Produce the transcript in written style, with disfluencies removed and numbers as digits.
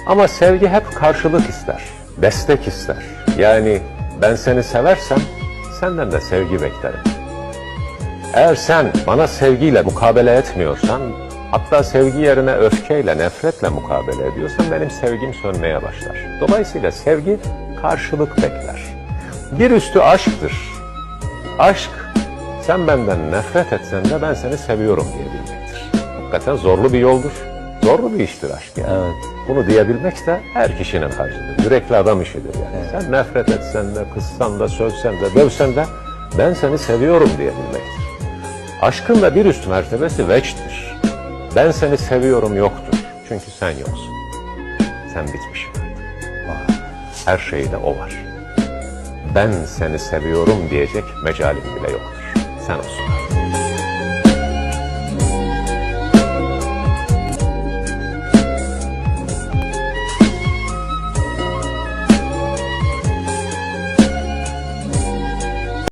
Ama sevgi hep karşılık ister, destek ister. Yani ben seni seversem senden de sevgi beklerim. Eğer sen bana sevgiyle mukabele etmiyorsan, hatta sevgi yerine öfkeyle, nefretle mukabele ediyorsan benim sevgim sönmeye başlar. Dolayısıyla sevgi karşılık bekler. Bir üstü aşktır. Aşk, sen benden nefret etsen de ben seni seviyorum diyebilmektir. Hakikaten zorlu bir yoldur. Zorlu bir iştir aşk yani. Evet. Bunu diyebilmek de her kişinin harcıdır. Yürekli adam işidir yani. Evet. Sen nefret etsen de, kızsan da, sövsen de, dövsen de ben seni seviyorum diyebilmektir. Aşkın da bir üst mertebesi veçtir. Ben seni seviyorum yoktur. Çünkü sen yoksun. Sen bitmişsin artık. Her şeyde o var. Ben seni seviyorum diyecek mecalim bile yoktur. Sen olsun.